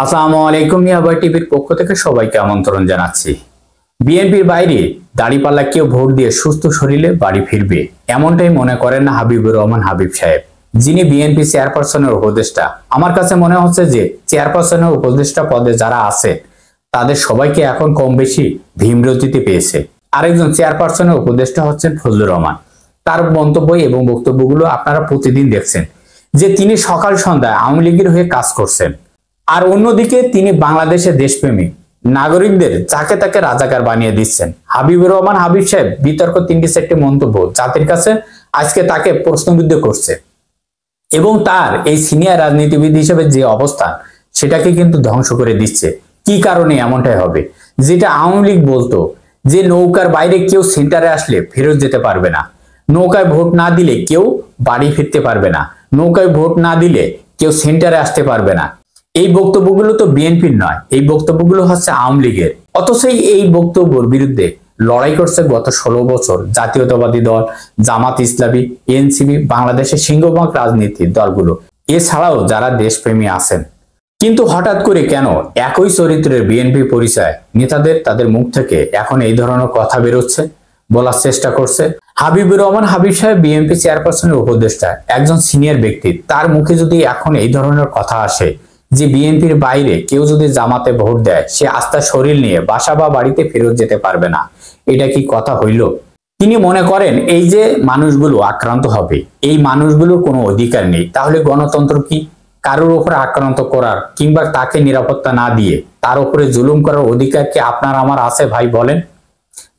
আসসালামু আলাইকুম। ইয়াবা টিভির পক্ষ থেকে সবাইকে আমন্ত্রণ জানাচ্ছি। বিএনপির বাইরে দাড়িপাল্লা কেউ ভোট দিয়ে সুস্থ শরীরে বাড়ি ফিরবে, এমনটাই মনে করেন না হাবিবুর রহমান হাবিব সাহেব, যিনি বিএনপি চেয়ারপারসনের উপদেষ্টা। আমার কাছে মনে হচ্ছে যে চেয়ারপারসনের উপদেষ্টা পদে যারা আছে তাদের সবাইকে এখন কম বেশি ভীমরতিতে পেয়েছে। আরেকজন চেয়ারপারসনের উপদেষ্টা হচ্ছেন ফজলুর রহমান। তার মন্তব্য এবং বক্তব্যগুলো আপনারা প্রতিদিন দেখছেন যে তিনি সকাল সন্ধ্যায় আওয়ামী লীগের হয়ে কাজ করছেন, আর অন্যদিকে তিনি বাংলাদেশের দেশপ্রেমী নাগরিকদের যাকে তাকে রাজাকার বানিয়ে দিচ্ছেন। হাবিবুর রহমান হাবিব সাহেব বিতর্ক 3-4টি মন্তব্য জাতির কাছে আজকে তাকে প্রশ্নবিদ্ধ করছে, এবং তার এই সিনিয়র রাজনীতিবিদ হিসেবে যে অবস্থান সেটাকে কিন্তু ধ্বংস করে দিচ্ছে। কি কারণে এমনটাই হবে? যেটা আওয়ামী লীগ বলতো যে নৌকার বাইরে কেউ সেন্টারে আসলে ফেরত যেতে পারবে না, নৌকায় ভোট না দিলে কেউ বাড়ি ফিরতে পারবে না, নৌকায় ভোট না দিলে কেউ সেন্টারে আসতে পারবে না। এই বক্তব্যগুলো তো বিএনপির নয়, এই বক্তব্যগুলো হচ্ছে আওয়ামী লীগের। অথচ এই বক্তব্যের বিরুদ্ধে লড়াই করছে গত 16 বছর জাতীয়তাবাদী দল, জামাত ইসলামী, এনসিপি, বাংলাদেশের সিংহভাগ রাজনীতির দলগুলো, এছাড়াও যারা দেশপ্রেমী আছেন। কিন্তু হঠাৎ করে কেন একই চরিত্রের বিএনপি পরিচয় নেতাদের তাদের মুখ থেকে এখন এই ধরনের কথা বেরোচ্ছে, বলার চেষ্টা করছে? হাবিবুর রহমান হাবিব সাহেব বিএনপি চেয়ারপারসনের উপদেষ্টা, একজন সিনিয়র ব্যক্তি, তার মুখে যদি এখন এই ধরনের কথা আসে যে বিএনপির বাইরে কেউ যদি জামাতে ভোট দেয় সে আস্থার শরীর নিয়ে বাসা বা বাড়িতে ফেরত যেতে পারবে না, এটা কি কথা হইল? তিনি মনে করেন এই যে মানুষগুলো আক্রান্ত হবে, এই মানুষগুলোর কোনো অধিকার নেই। তাহলে গণতন্ত্র কি? কারোর উপরে আক্রান্ত করার কিংবা তাকে নিরাপত্তা না দিয়ে তার উপরে জুলুম করার অধিকার কি আপনার আমার আছে ভাই? বলেন।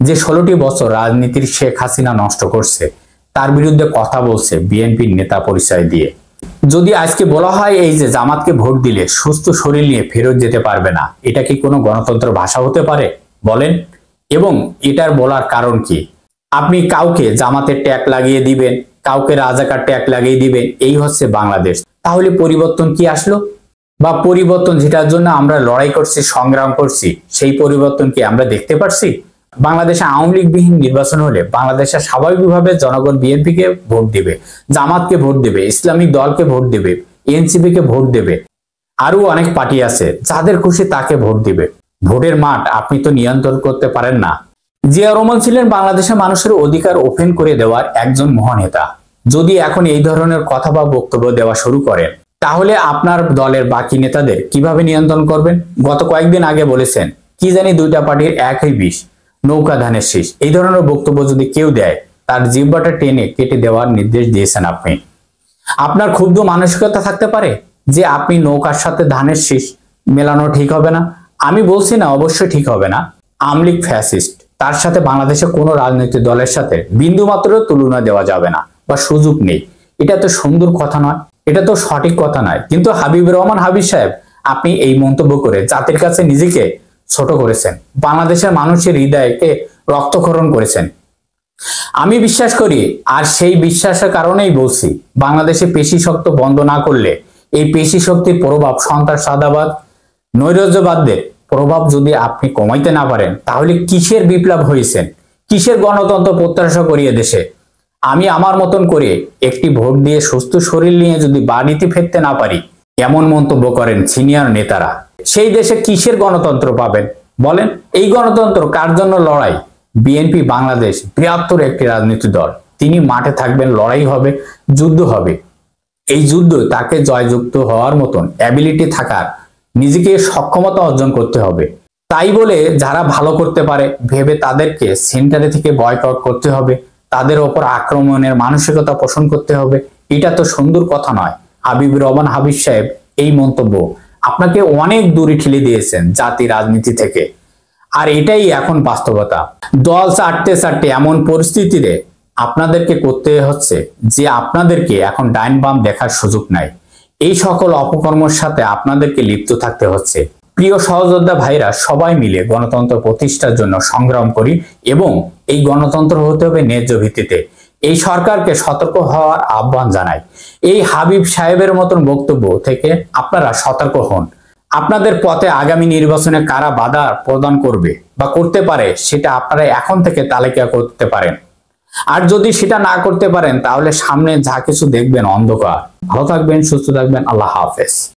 যে 16টি বছর রাজনীতির শেখ হাসিনা নষ্ট করছে তার বিরুদ্ধে কথা বলছে বিএনপির নেতা পরিচয় দিয়ে। যদি আজকে বলা হয় এই যে জামাতকে ভোট দিলে সুস্থ শরীর নিয়ে ফেরত যেতে পারবে না, এটা কি কোনো গণতন্ত্র ভাষা হতে পারে? বলেন। এবং এটার বলার কারণ কি? আপনি কাউকে জামাতের ট্যাগ লাগিয়ে দিবেন, কাউকে রাজাকার ট্যাগ লাগিয়ে দিবেন, এই হচ্ছে বাংলাদেশ। তাহলে পরিবর্তন কি আসলো? বা পরিবর্তন যেটার জন্য আমরা লড়াই করছি, সংগ্রাম করছি, সেই পরিবর্তন কি আমরা দেখতে পারছি? বাংলাদেশে আওয়ামী লীগবিহীন নির্বাচন হলে বাংলাদেশে স্বাভাবিকভাবে জনগণ বিএনপিকে ভোট দেবে, জামাতকে ভোট দেবে, ইসলামিক দলকে ভোট দেবে, এনসিপি কে ভোট দেবে, আরো অনেক পার্টি আছে যাদের খুশি তাকে ভোট দিবে। ভোটের মাঠ আপনি তো নিয়ন্ত্রণ করতে পারেন না। জিয়া রহমান ছিলেন বাংলাদেশের মানুষের অধিকার ওপেন করে দেওয়ার একজন মহানেতা। যদি এখন এই ধরনের কথা বা বক্তব্য দেওয়া শুরু করেন তাহলে আপনার দলের বাকি নেতাদের কিভাবে নিয়ন্ত্রণ করবেন? গত কয়েকদিন আগে বলেছেন কি জানি দুইটা পার্টির একই বিষ, নৌকা ধানের শীষ, এই ধরনের বক্তব্য যদি কেউ দেয় তার জিহ্বাটা টেনে কেটে দেওয়ার নির্দেশ দিয়েছেন আপনি। আপনার ক্ষুব্ধ মানসিকতা থাকতে পারে যে আপনি নৌকার সাথে ধানের শীষ মেলানো ঠিক হবে না। আমি বলছি না অবশ্যই ঠিক হবে না। আওয়ামী লীগ ফ্যাসিস্ট, তার সাথে বাংলাদেশে কোনো রাজনৈতিক দলের সাথে বিন্দুমাত্র তুলনা দেওয়া যাবে না বা সুযোগ নেই। এটা তো সুন্দর কথা নয়, এটা তো সঠিক কথা নয়। কিন্তু হাবিবুর রহমান হাবিব সাহেব আপনি এই মন্তব্য করে জাতির কাছে নিজেকে ছোট করেছেন, বাংলাদেশের মানুষের হৃদয়কে রক্তক্ষরণ করেছেন। আমি বিশ্বাস করি, আর সেই বিশ্বাসের কারণেই বলছি, বাংলাদেশে পেশি শক্ত বন্ধ না করলে এই পেশি শক্তির প্রভাব, সন্ত্রাসবাদ, নৈরাজ্যবাদদের প্রভাব যদি আপনি কমাইতে না পারেন তাহলে কিসের বিপ্লব হয়েছেন, কিসের গণতন্ত্র প্রত্যাশা করিয়ে দেশে? আমি আমার মতন করে একটি ভোট দিয়ে সুস্থ শরীর নিয়ে যদি বাড়িতে ফিরতে না পারি, এমন মন্তব্য করেন সিনিয়র নেতারা, সেই দেশে কিসের গণতন্ত্র পাবেন বলেন? এই গণতন্ত্র কার জন্য লড়াই? বিএনপি বাংলাদেশ বৃহত্তর একটি রাজনৈতিক দল, তিনি মাঠে থাকবেন, লড়াই হবে, যুদ্ধ হবে। এই যুদ্ধ তাকে জয়যুক্ত হওয়ার মতন অ্যাবিলিটি থাকার, নিজেকে সক্ষমতা অর্জন করতে হবে। তাই বলে যারা ভালো করতে পারে ভেবে তাদেরকে সেন্টারে থেকে বয়কট করতে হবে, তাদের ওপর আক্রমণের মানসিকতা পোষণ করতে হবে, এটা তো সুন্দর কথা নয়। হাবিবুর রহমান হাবিব সাহেব এই মন্তব্য আপনাকে অনেক দূরে ঠেলে দিয়েছেন জাতি রাজনীতি থেকে, আর এটাই এখন বাস্তবতা। দল চাটতে চাটতে এমন পরিস্থিতিতে আপনাদেরকে করতে হচ্ছে যে আপনাদেরকে এখন ডাইন বাম দেখার সুযোগ নাই। এই সকল অপকর্মের সাথে আপনাদেরকে লিপ্ত থাকতে হচ্ছে। প্রিয় সহযোদ্ধা ভাইরা, সবাই মিলে গণতন্ত্র প্রতিষ্ঠার জন্য সংগ্রাম করি এবং এই গণতন্ত্র হতে হবে ন্যায্য ভিত্তিতে। এই সরকারকে সতর্ক হওয়ার আহ্বান জানাই। এই হাবিব সাহেবের মতন বক্তব্য থেকে আপনারা সতর্ক হন। আপনাদের পথে আগামী নির্বাচনে কারা বাধা প্রদান করবে বা করতে পারে সেটা আপনারা এখন থেকে তালিকা করতে পারেন। আর যদি সেটা না করতে পারেন তাহলে সামনে যা কিছু দেখবেন অন্ধকার। ভালো থাকবেন, সুস্থ থাকবেন। আল্লাহ হাফেজ।